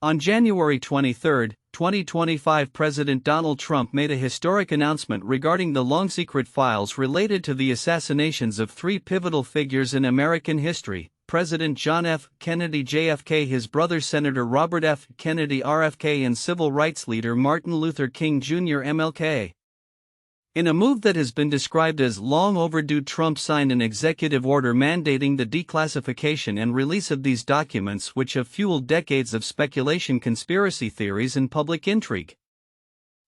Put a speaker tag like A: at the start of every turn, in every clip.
A: On January 23, 2025, President Donald Trump made a historic announcement regarding the long-secret files related to the assassinations of three pivotal figures in American history: President John F. Kennedy JFK, his brother Senator Robert F. Kennedy RFK, and civil rights leader Martin Luther King Jr. MLK. In a move that has been described as long overdue, Trump signed an executive order mandating the declassification and release of these documents, which have fueled decades of speculation, conspiracy theories, and public intrigue.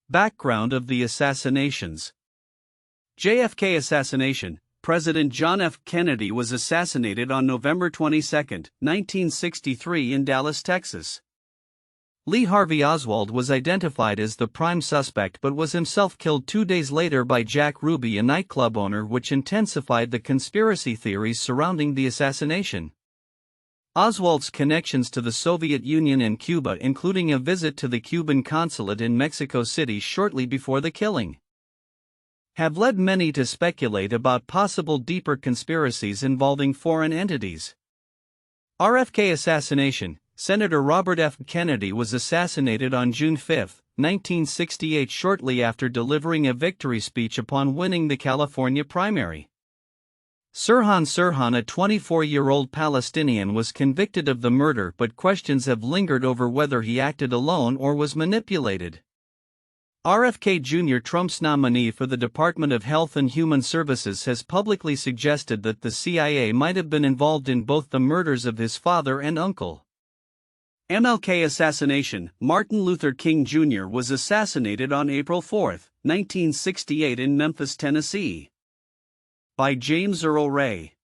A: Background of the assassinations. JFK assassination. President John F. Kennedy was assassinated on November 22, 1963 in Dallas, Texas. Lee Harvey Oswald was identified as the prime suspect but was himself killed 2 days later by Jack Ruby, a nightclub owner, which intensified the conspiracy theories surrounding the assassination. Oswald's connections to the Soviet Union and Cuba, including a visit to the Cuban consulate in Mexico City shortly before the killing, have led many to speculate about possible deeper conspiracies involving foreign entities. RFK assassination. Senator Robert F. Kennedy was assassinated on June 5, 1968, shortly after delivering a victory speech upon winning the California primary. Sirhan Sirhan, a 24-year-old Palestinian, was convicted of the murder, but questions have lingered over whether he acted alone or was manipulated. RFK Jr., Trump's nominee for the Department of Health and Human Services, has publicly suggested that the CIA might have been involved in both the murders of his father and uncle. MLK assassination. Martin Luther King Jr. was assassinated on April 4, 1968 in Memphis, Tennessee, by James Earl Ray.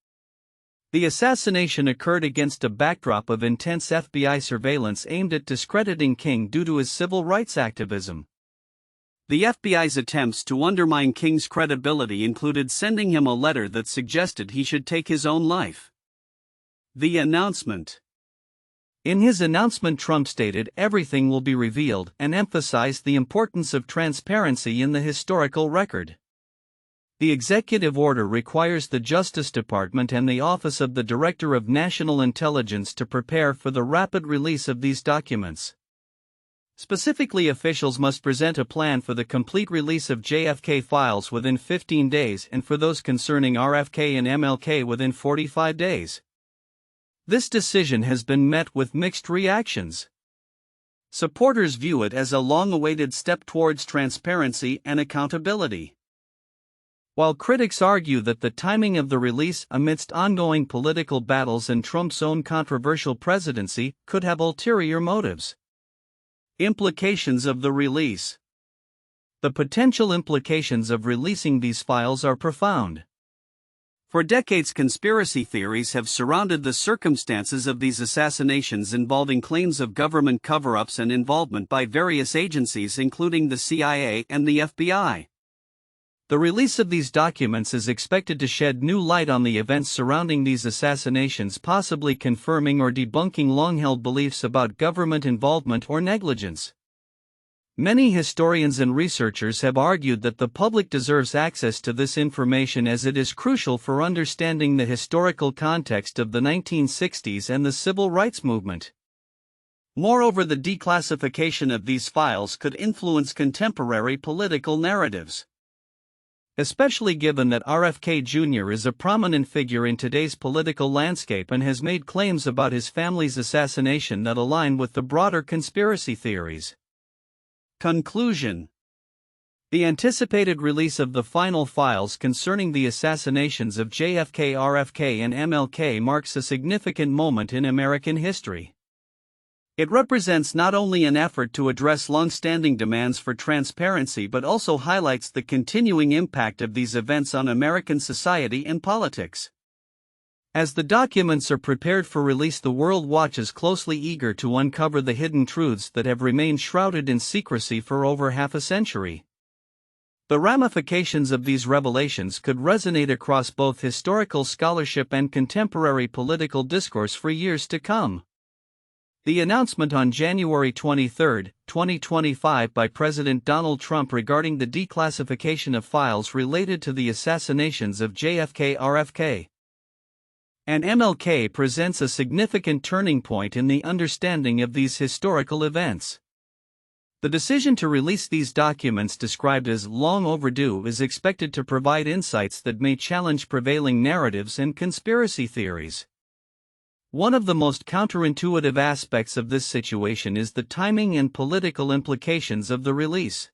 A: The assassination occurred against a backdrop of intense FBI surveillance aimed at discrediting King due to his civil rights activism. The FBI's attempts to undermine King's credibility included sending him a letter that suggested he should take his own life. The announcement. In his announcement, Trump stated everything will be revealed and emphasized the importance of transparency in the historical record. The executive order requires the Justice Department and the Office of the Director of National Intelligence to prepare for the rapid release of these documents. Specifically, officials must present a plan for the complete release of JFK files within 15 days and for those concerning RFK and MLK within 45 days. This decision has been met with mixed reactions. Supporters view it as a long-awaited step towards transparency and accountability, while critics argue that the timing of the release, amidst ongoing political battles and Trump's own controversial presidency, could have ulterior motives. Implications of the release. The potential implications of releasing these files are profound. For decades, conspiracy theories have surrounded the circumstances of these assassinations, involving claims of government cover-ups and involvement by various agencies, including the CIA and the FBI. The release of these documents is expected to shed new light on the events surrounding these assassinations, possibly confirming or debunking long-held beliefs about government involvement or negligence. Many historians and researchers have argued that the public deserves access to this information, as it is crucial for understanding the historical context of the 1960s and the civil rights movement. Moreover, the declassification of these files could influence contemporary political narratives, especially given that RFK Jr. is a prominent figure in today's political landscape and has made claims about his family's assassination that align with the broader conspiracy theories. Conclusion. The anticipated release of the final files concerning the assassinations of JFK, RFK, and MLK marks a significant moment in American history. It represents not only an effort to address long-standing demands for transparency but also highlights the continuing impact of these events on American society and politics. As the documents are prepared for release, the world watches closely, eager to uncover the hidden truths that have remained shrouded in secrecy for over half a century. The ramifications of these revelations could resonate across both historical scholarship and contemporary political discourse for years to come. The announcement on January 23, 2025 by President Donald Trump regarding the declassification of files related to the assassinations of JFK, RFK, and MLK presents a significant turning point in the understanding of these historical events. The decision to release these documents, described as long overdue, is expected to provide insights that may challenge prevailing narratives and conspiracy theories. One of the most counterintuitive aspects of this situation is the timing and political implications of the release.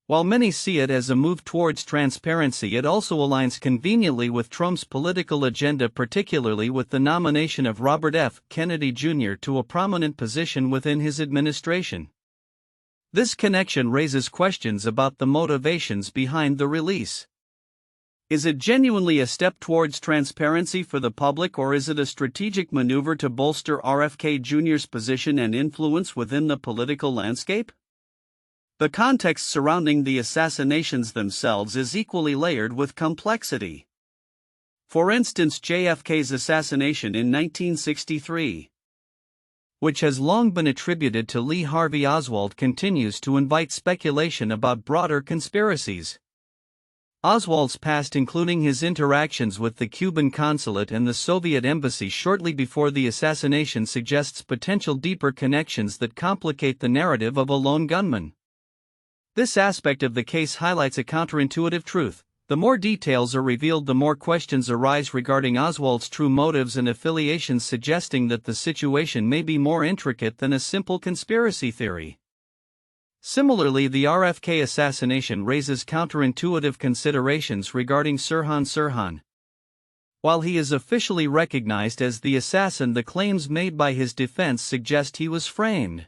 A: While many see it as a move towards transparency, it also aligns conveniently with Trump's political agenda, particularly with the nomination of Robert F. Kennedy Jr. to a prominent position within his administration. This connection raises questions about the motivations behind the release. Is it genuinely a step towards transparency for the public, or is it a strategic maneuver to bolster RFK Jr.'s position and influence within the political landscape? The context surrounding the assassinations themselves is equally layered with complexity. For instance, JFK's assassination in 1963, which has long been attributed to Lee Harvey Oswald, continues to invite speculation about broader conspiracies. Oswald's past, including his interactions with the Cuban consulate and the Soviet embassy shortly before the assassination, suggests potential deeper connections that complicate the narrative of a lone gunman. This aspect of the case highlights a counterintuitive truth. The more details are revealed, the more questions arise regarding Oswald's true motives and affiliations, suggesting that the situation may be more intricate than a simple conspiracy theory. Similarly, the RFK assassination raises counterintuitive considerations regarding Sirhan Sirhan. While he is officially recognized as the assassin, the claims made by his defense suggest he was framed.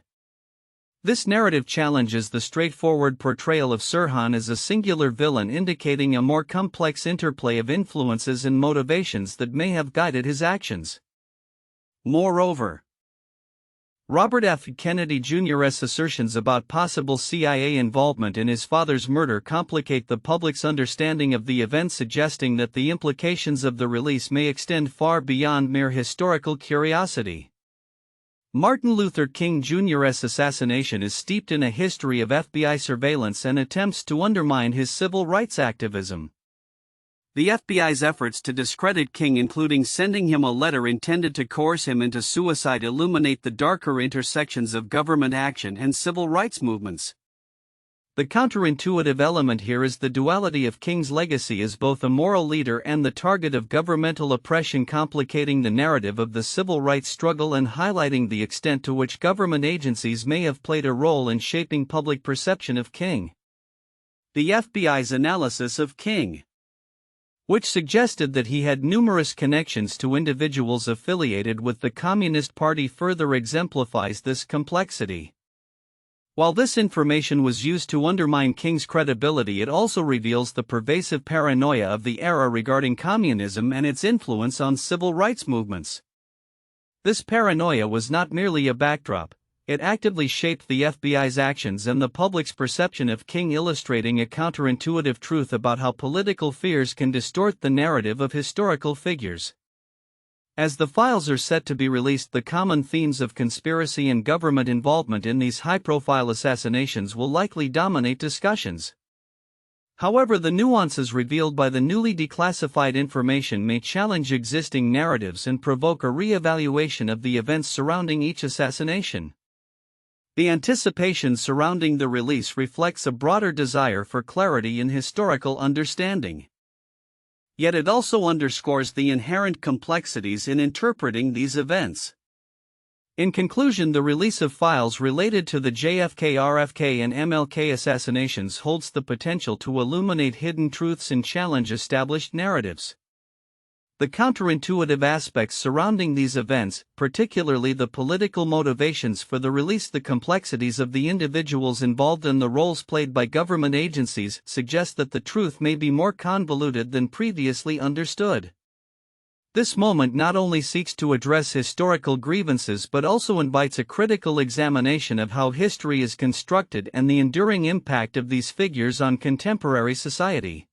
A: This narrative challenges the straightforward portrayal of Sirhan as a singular villain, indicating a more complex interplay of influences and motivations that may have guided his actions. Moreover, Robert F. Kennedy Jr.'s assertions about possible CIA involvement in his father's murder complicate the public's understanding of the event, suggesting that the implications of the release may extend far beyond mere historical curiosity. Martin Luther King Jr.'s assassination is steeped in a history of FBI surveillance and attempts to undermine his civil rights activism. The FBI's efforts to discredit King, including sending him a letter intended to coerce him into suicide, illuminate the darker intersections of government action and civil rights movements. The counterintuitive element here is the duality of King's legacy as both a moral leader and the target of governmental oppression, complicating the narrative of the civil rights struggle and highlighting the extent to which government agencies may have played a role in shaping public perception of King. The FBI's analysis of King, which suggested that he had numerous connections to individuals affiliated with the Communist Party, further exemplifies this complexity. While this information was used to undermine King's credibility, it also reveals the pervasive paranoia of the era regarding communism and its influence on civil rights movements. This paranoia was not merely a backdrop, it actively shaped the FBI's actions and the public's perception of King, illustrating a counterintuitive truth about how political fears can distort the narrative of historical figures. As the files are set to be released, the common themes of conspiracy and government involvement in these high-profile assassinations will likely dominate discussions. However, the nuances revealed by the newly declassified information may challenge existing narratives and provoke a re-evaluation of the events surrounding each assassination. The anticipation surrounding the release reflects a broader desire for clarity in historical understanding. Yet it also underscores the inherent complexities in interpreting these events. In conclusion, the release of files related to the JFK, RFK, and MLK assassinations holds the potential to illuminate hidden truths and challenge established narratives. The counterintuitive aspects surrounding these events, particularly the political motivations for the release, the complexities of the individuals involved, and the roles played by government agencies, suggest that the truth may be more convoluted than previously understood. This moment not only seeks to address historical grievances but also invites a critical examination of how history is constructed and the enduring impact of these figures on contemporary society.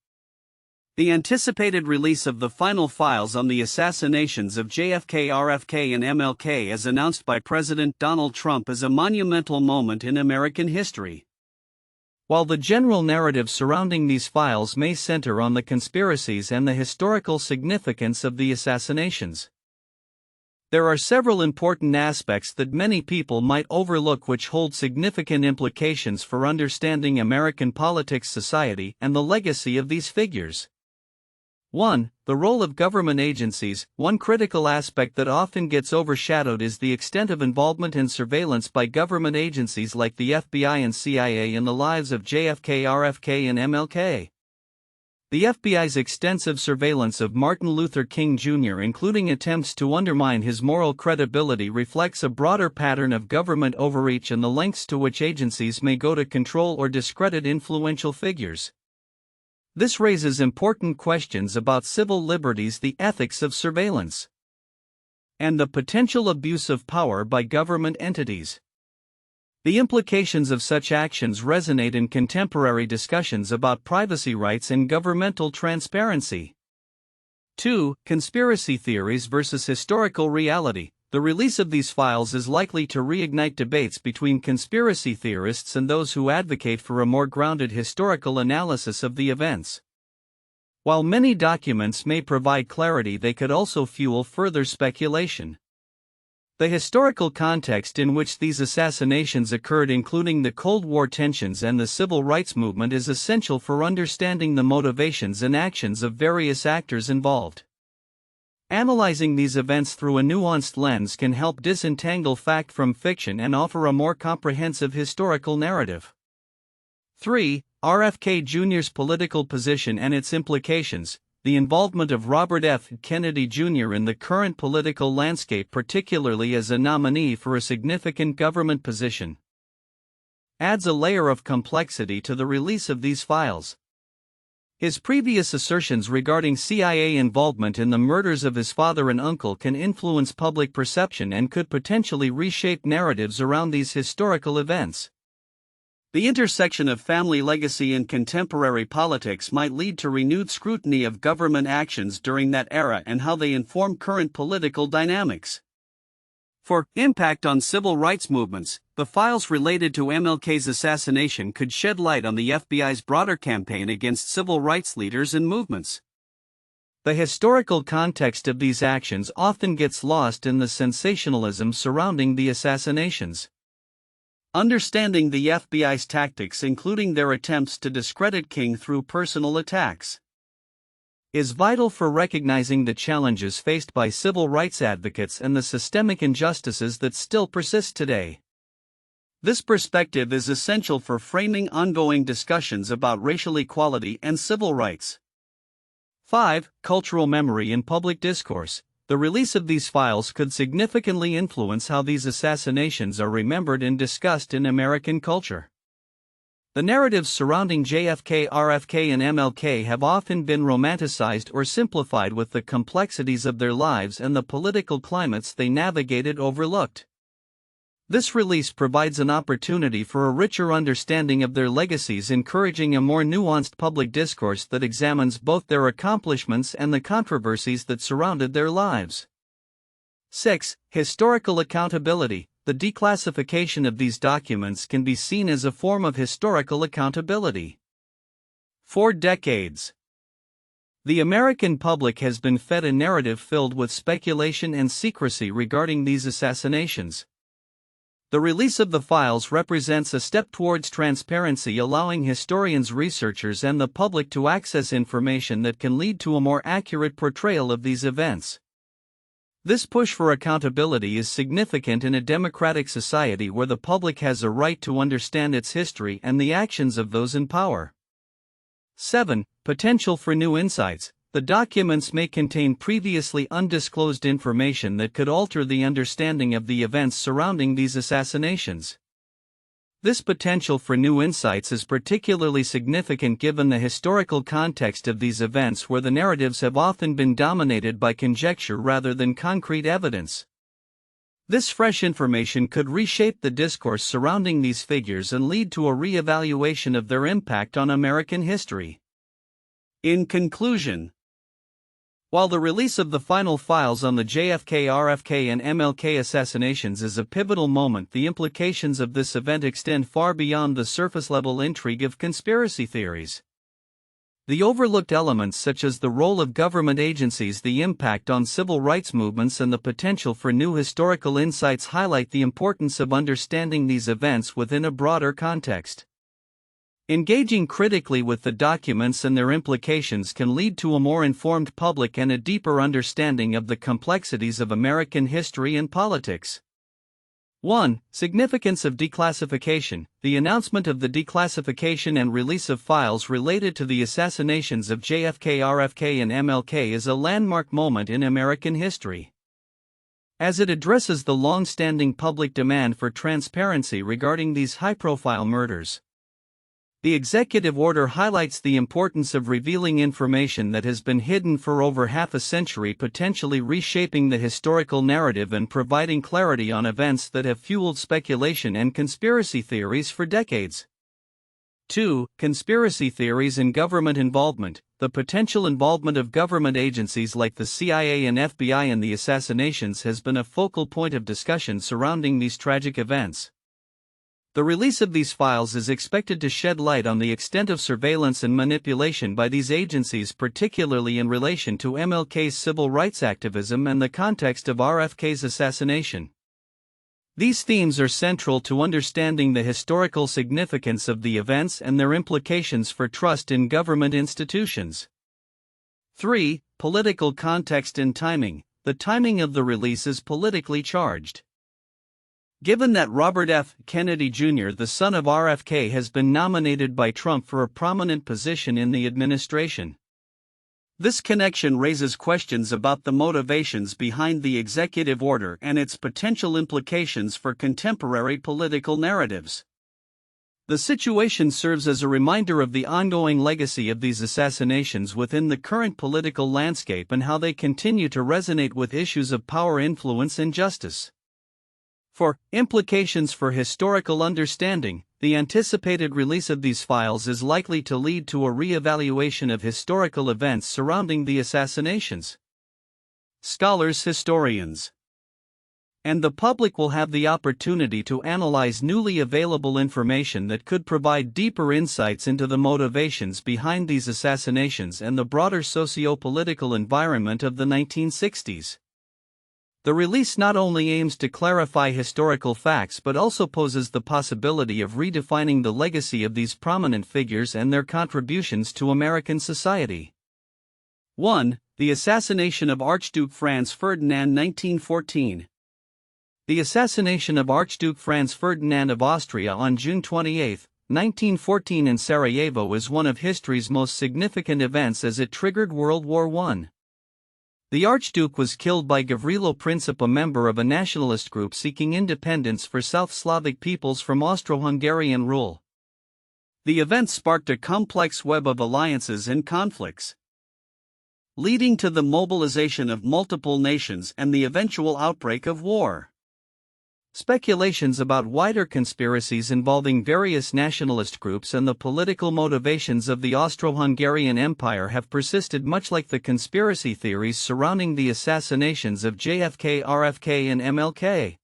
A: The anticipated release of the final files on the assassinations of JFK, RFK, and MLK, as announced by President Donald Trump, is a monumental moment in American history. While the general narrative surrounding these files may center on the conspiracies and the historical significance of the assassinations, there are several important aspects that many people might overlook which hold significant implications for understanding American politics, society, and the legacy of these figures. 1. The role of government agencies. One critical aspect that often gets overshadowed is the extent of involvement and surveillance by government agencies like the FBI and CIA in the lives of JFK, RFK, and MLK. The FBI's extensive surveillance of Martin Luther King Jr., including attempts to undermine his moral credibility, reflects a broader pattern of government overreach and the lengths to which agencies may go to control or discredit influential figures. This raises important questions about civil liberties, the ethics of surveillance, and the potential abuse of power by government entities. The implications of such actions resonate in contemporary discussions about privacy rights and governmental transparency. 2. Conspiracy theories versus historical reality. The release of these files is likely to reignite debates between conspiracy theorists and those who advocate for a more grounded historical analysis of the events. While many documents may provide clarity, they could also fuel further speculation. The historical context in which these assassinations occurred, including the Cold War tensions and the civil rights movement, is essential for understanding the motivations and actions of various actors involved. Analyzing these events through a nuanced lens can help disentangle fact from fiction and offer a more comprehensive historical narrative. 3. RFK Jr.'s political position and its implications. The involvement of Robert F. Kennedy Jr. in the current political landscape, particularly as a nominee for a significant government position, adds a layer of complexity to the release of these files. His previous assertions regarding CIA involvement in the murders of his father and uncle can influence public perception and could potentially reshape narratives around these historical events. The intersection of family legacy and contemporary politics might lead to renewed scrutiny of government actions during that era and how they inform current political dynamics. For impact on civil rights movements, the files related to MLK's assassination could shed light on the FBI's broader campaign against civil rights leaders and movements. The historical context of these actions often gets lost in the sensationalism surrounding the assassinations. Understanding the FBI's tactics, including their attempts to discredit King through personal attacks, is vital for recognizing the challenges faced by civil rights advocates and the systemic injustices that still persist today. This perspective is essential for framing ongoing discussions about racial equality and civil rights. 5. Cultural memory in public discourse. The release of these files could significantly influence how these assassinations are remembered and discussed in American culture. The narratives surrounding JFK, RFK, and MLK have often been romanticized or simplified, with the complexities of their lives and the political climates they navigated overlooked. This release provides an opportunity for a richer understanding of their legacies, encouraging a more nuanced public discourse that examines both their accomplishments and the controversies that surrounded their lives. 6. Historical accountability. The declassification of these documents can be seen as a form of historical accountability. For decades, the American public has been fed a narrative filled with speculation and secrecy regarding these assassinations. The release of the files represents a step towards transparency, allowing historians, researchers, and the public to access information that can lead to a more accurate portrayal of these events. This push for accountability is significant in a democratic society where the public has a right to understand its history and the actions of those in power. 7. Potential for new insights. The documents may contain previously undisclosed information that could alter the understanding of the events surrounding these assassinations. This potential for new insights is particularly significant given the historical context of these events, where the narratives have often been dominated by conjecture rather than concrete evidence. This fresh information could reshape the discourse surrounding these figures and lead to a re-evaluation of their impact on American history. In conclusion, While the release of the final files on the JFK, RFK, and MLK assassinations is a pivotal moment, the implications of this event extend far beyond the surface-level intrigue of conspiracy theories. The overlooked elements such as the role of government agencies, the impact on civil rights movements, and the potential for new historical insights highlight the importance of understanding these events within a broader context. Engaging critically with the documents and their implications can lead to a more informed public and a deeper understanding of the complexities of American history and politics. 1. Significance of declassification. The announcement of the declassification and release of files related to the assassinations of JFK, RFK, and MLK is a landmark moment in American history, as it addresses the long-standing public demand for transparency regarding these high-profile murders. The executive order highlights the importance of revealing information that has been hidden for over half a century, potentially reshaping the historical narrative and providing clarity on events that have fueled speculation and conspiracy theories for decades. 2. Conspiracy theories and government involvement. The potential involvement of government agencies like the CIA and FBI in the assassinations has been a focal point of discussion surrounding these tragic events. The release of these files is expected to shed light on the extent of surveillance and manipulation by these agencies, particularly in relation to MLK's civil rights activism and the context of RFK's assassination. These themes are central to understanding the historical significance of the events and their implications for trust in government institutions. 3. Political context and timing. The timing of the release is politically charged. Given that Robert F. Kennedy Jr., the son of RFK, has been nominated by Trump for a prominent position in the administration, this connection raises questions about the motivations behind the executive order and its potential implications for contemporary political narratives. The situation serves as a reminder of the ongoing legacy of these assassinations within the current political landscape and how they continue to resonate with issues of power, influence, and justice. 4. Implications for historical understanding. The anticipated release of these files is likely to lead to a re-evaluation of historical events surrounding the assassinations. Scholars, historians, and the public will have the opportunity to analyze newly available information that could provide deeper insights into the motivations behind these assassinations and the broader socio-political environment of the 1960s. The release not only aims to clarify historical facts but also poses the possibility of redefining the legacy of these prominent figures and their contributions to American society. 1. The assassination of Archduke Franz Ferdinand, 1914. The assassination of Archduke Franz Ferdinand of Austria on June 28, 1914 in Sarajevo is one of history's most significant events as it triggered World War I. The Archduke was killed by Gavrilo Princip, a member of a nationalist group seeking independence for South Slavic peoples from Austro-Hungarian rule. The event sparked a complex web of alliances and conflicts, leading to the mobilization of multiple nations and the eventual outbreak of war. Speculations about wider conspiracies involving various nationalist groups and the political motivations of the Austro-Hungarian Empire have persisted, much like the conspiracy theories surrounding the assassinations of JFK, RFK, and MLK.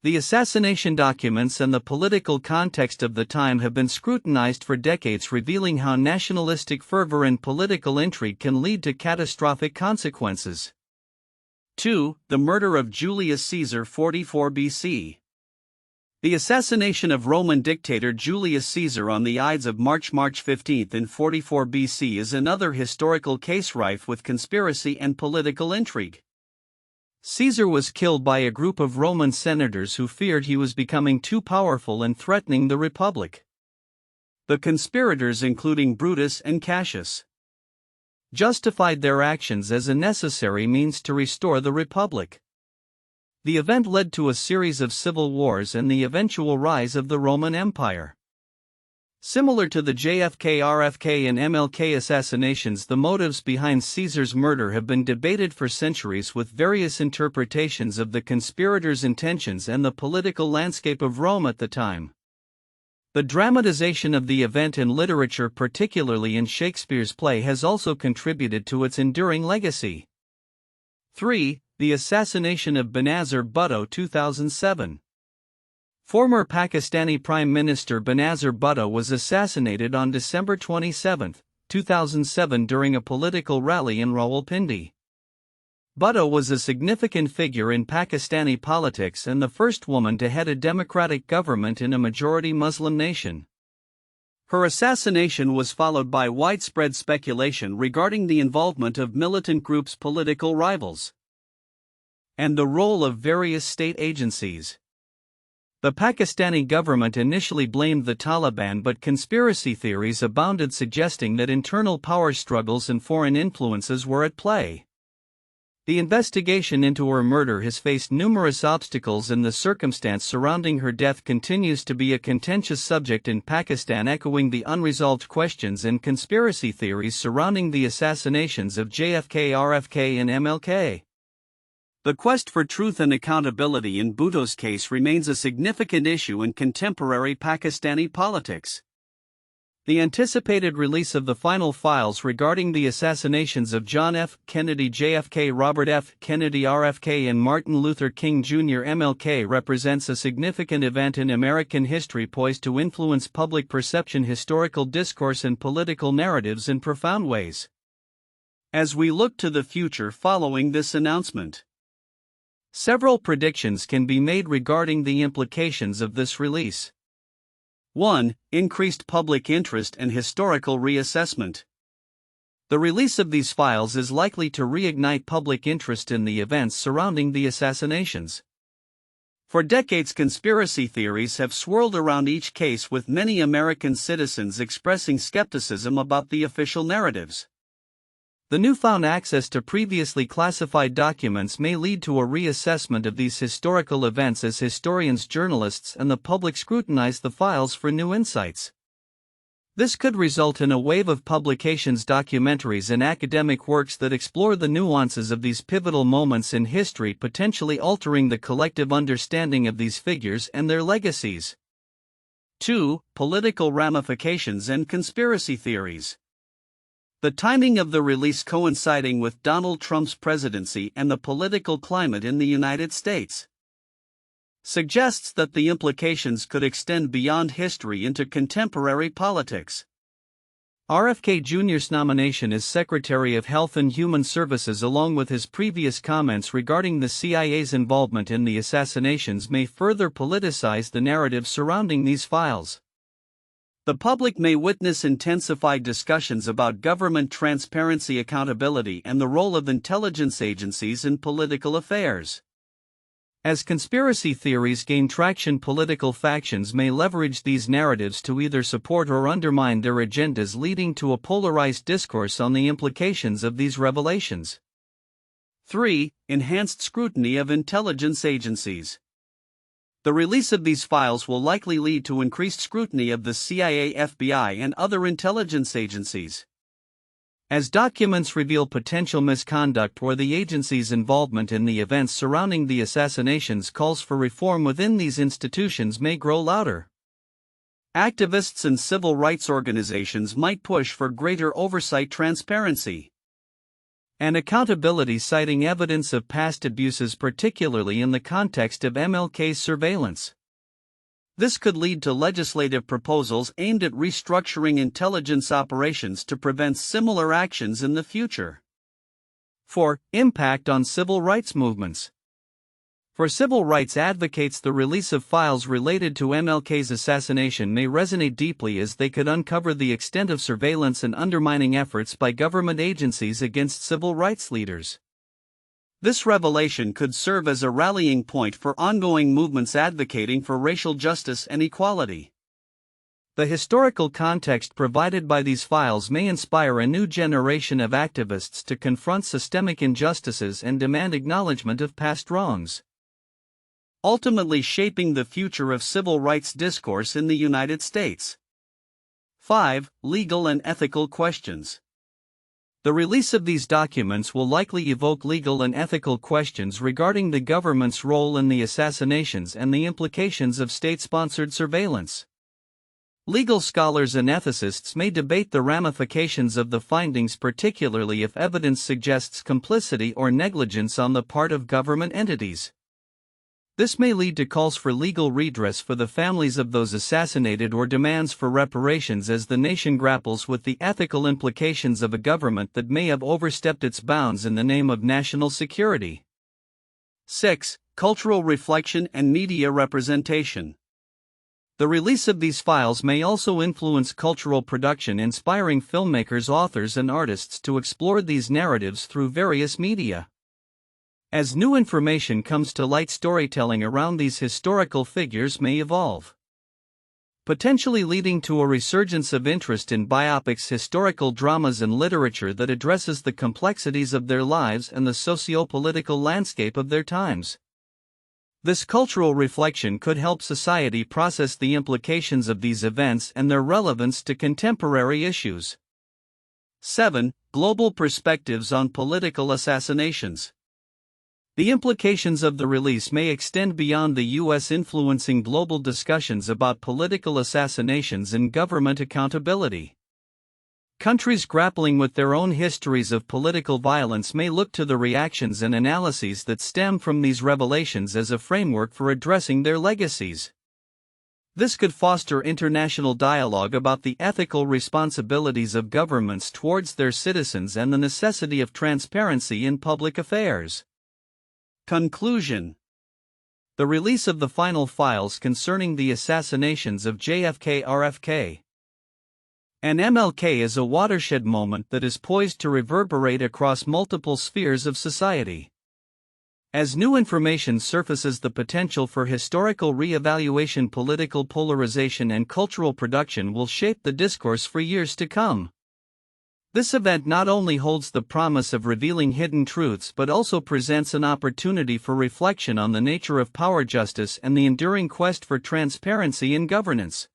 A: The assassination documents and the political context of the time have been scrutinized for decades, revealing how nationalistic fervor and political intrigue can lead to catastrophic consequences. 2. The murder of Julius Caesar, 44 BC. The assassination of Roman dictator Julius Caesar on the Ides of March 15 in 44 BC is another historical case rife with conspiracy and political intrigue. Caesar was killed by a group of Roman senators who feared he was becoming too powerful and threatening the Republic. The conspirators, including Brutus and Cassius, justified their actions as a necessary means to restore the Republic. The event led to a series of civil wars and the eventual rise of the Roman Empire. Similar to the JFK, RFK, and MLK assassinations, the motives behind Caesar's murder have been debated for centuries, with various interpretations of the conspirators' intentions and the political landscape of Rome at the time. The dramatization of the event in literature, particularly in Shakespeare's play, has also contributed to its enduring legacy. 3. The assassination of Benazir Bhutto 2007. Former Pakistani Prime Minister Benazir Bhutto was assassinated on December 27, 2007 during a political rally in Rawalpindi. Bhutto was a significant figure in Pakistani politics and the first woman to head a democratic government in a majority Muslim nation. Her assassination was followed by widespread speculation regarding the involvement of militant groups' political rivals and the role of various state agencies. The Pakistani government initially blamed the Taliban, but conspiracy theories abounded suggesting that internal power struggles and foreign influences were at play. The investigation into her murder has faced numerous obstacles, and the circumstance surrounding her death continues to be a contentious subject in Pakistan, echoing the unresolved questions and conspiracy theories surrounding the assassinations of JFK, RFK, and MLK. The quest for truth and accountability in Bhutto's case remains a significant issue in contemporary Pakistani politics. The anticipated release of the final files regarding the assassinations of John F. Kennedy JFK, Robert F. Kennedy RFK, and Martin Luther King Jr. MLK represents a significant event in American history poised to influence public perception, historical discourse, and political narratives in profound ways. As we look to the future following this announcement, several predictions can be made regarding the implications of this release. 1. Increased public interest and historical reassessment. The release of these files is likely to reignite public interest in the events surrounding the assassinations. For decades, conspiracy theories have swirled around each case, with many American citizens expressing skepticism about the official narratives. The newfound access to previously classified documents may lead to a reassessment of these historical events as historians, journalists, and the public scrutinize the files for new insights. This could result in a wave of publications, documentaries, and academic works that explore the nuances of these pivotal moments in history, potentially altering the collective understanding of these figures and their legacies. 2. Political ramifications and conspiracy theories. The timing of the release, coinciding with Donald Trump's presidency and the political climate in the United States, suggests that the implications could extend beyond history into contemporary politics. RFK Jr.'s nomination as Secretary of Health and Human Services, along with his previous comments regarding the CIA's involvement in the assassinations, may further politicize the narrative surrounding these files. The public may witness intensified discussions about government transparency, accountability, and the role of intelligence agencies in political affairs. As conspiracy theories gain traction, political factions may leverage these narratives to either support or undermine their agendas, leading to a polarized discourse on the implications of these revelations. 3. Enhanced scrutiny of intelligence agencies. The release of these files will likely lead to increased scrutiny of the CIA, FBI, and other intelligence agencies. As documents reveal potential misconduct or the agency's involvement in the events surrounding the assassinations, calls for reform within these institutions may grow louder. Activists and civil rights organizations might push for greater oversight, transparency, and accountability, citing evidence of past abuses, particularly in the context of MLK's surveillance. This could lead to legislative proposals aimed at restructuring intelligence operations to prevent similar actions in the future. 4. Impact on civil rights movements. For civil rights advocates, the release of files related to MLK's assassination may resonate deeply, as they could uncover the extent of surveillance and undermining efforts by government agencies against civil rights leaders. This revelation could serve as a rallying point for ongoing movements advocating for racial justice and equality. The historical context provided by these files may inspire a new generation of activists to confront systemic injustices and demand acknowledgement of past wrongs, ultimately shaping the future of civil rights discourse in the United States. 5. Legal and ethical questions. The release of these documents will likely evoke legal and ethical questions regarding the government's role in the assassinations and the implications of state-sponsored surveillance. Legal scholars and ethicists may debate the ramifications of the findings, particularly if evidence suggests complicity or negligence on the part of government entities. This may lead to calls for legal redress for the families of those assassinated or demands for reparations as the nation grapples with the ethical implications of a government that may have overstepped its bounds in the name of national security. 6. Cultural reflection and media representation. The release of these files may also influence cultural production, inspiring filmmakers, authors, and artists to explore these narratives through various media. As new information comes to light, storytelling around these historical figures may evolve, potentially leading to a resurgence of interest in biopics, historical dramas, and literature that addresses the complexities of their lives and the socio-political landscape of their times. This cultural reflection could help society process the implications of these events and their relevance to contemporary issues. 7. Global perspectives on political assassinations. The implications of the release may extend beyond the U.S., influencing global discussions about political assassinations and government accountability. Countries grappling with their own histories of political violence may look to the reactions and analyses that stem from these revelations as a framework for addressing their legacies. This could foster international dialogue about the ethical responsibilities of governments towards their citizens and the necessity of transparency in public affairs. Conclusion. The release of the final files concerning the assassinations of JFK, RFK, and MLK is a watershed moment that is poised to reverberate across multiple spheres of society. As new information surfaces, the potential for historical re-evaluation, political polarization, and cultural production will shape the discourse for years to come. This event not only holds the promise of revealing hidden truths but also presents an opportunity for reflection on the nature of power, justice, and the enduring quest for transparency in governance.